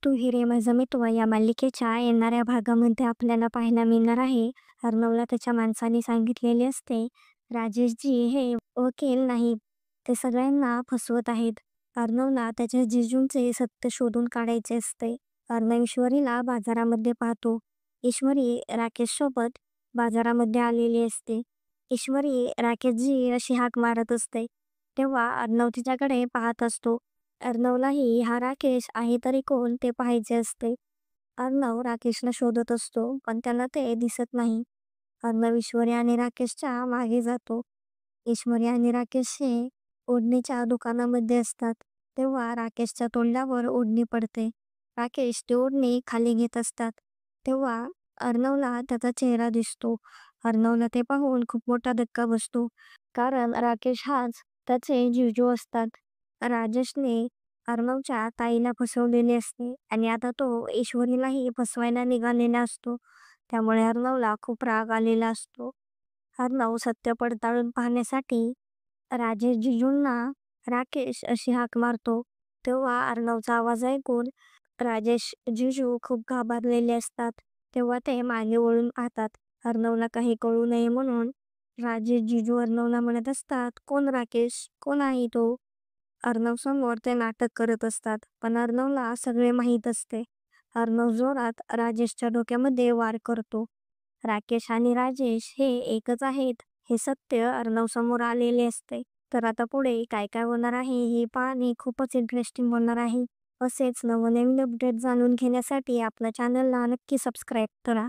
तू हिरे माझा मित्र या मालिकेच्या येणाऱ्या भागामध्ये आपल्याला पाहायला मिळणार आहे. अर्णवला त्याच्या माणसाने सांगितलेले असते, राजेशजी हे वकील नाहीत, ते सगळ्यांना फसवत आहेत. अर्णवला त्याच्या जिजूंचे सत्य शोधून काढायचे असते. अर्णव ईश्वरीला बाजारामध्ये पाहतो. ईश्वरी राकेशसोबत बाजारामध्ये आलेली असते. ईश्वरी राकेशजी अशी हाक मारत असते, तेव्हा अर्णव तिच्याकडे पाहत असतो. अर्णवलाही हा राकेश आहे तरी कोण ते पाहायचे असते. अर्णव राकेशला शोधत असतो, पण त्याला ते दिसत नाही. अर्णव ईश्वरी आणि राकेशच्या मागे जातो. ईश्वरी आणि राकेश हे ओढणीच्या दुकानामध्ये असतात. तेव्हा राकेशच्या तोंडावर ओढणी पडते. राकेश ती ओढणी खाली घेत असतात. तेव्हा अर्णवला त्याचा चेहरा दिसतो. अर्णवला ते पाहून खूप मोठा धक्का बसतो, कारण राकेश हाच त्याचे जिजू असतात. राजेशने अर्णवच्या ताईला फसवलेले असते आणि आता तो ईश्वरीलाही फसवायला निघालेला असतो. त्यामुळे अर्णवला खूप राग आलेला असतो. अर्णव सत्य पडताळून पाहण्यासाठी राजेश जिजूंना राकेश अशी हाक मारतो. तेव्हा अर्णवचा आवाज ऐकून राजेश जिजू खूप घाबरलेले असतात. तेव्हा ते मागे वळून पाहतात. अर्णवला काही कळू नये म्हणून राजेश जिजू अर्णवला म्हणत असतात, कोण राकेश, कोण आहे तो? अर्णव समोर ते नाटक करत असतात, पण अर्णवला सगळे माहीत असते. अर्णव जोरात राजेशच्या डोक्यामध्ये वार करतो. राकेश आणि राजेश हे एकच आहेत हे सत्य अर्णव समोर आलेले असते. तर आता पुढे काय काय होणार आहे हे पाहणे खूपच इंटरेस्टिंग होणार आहे. असेच नवनवीन अपडेट जाणून घेण्यासाठी आपल्या चॅनलला नक्की सबस्क्राईब करा.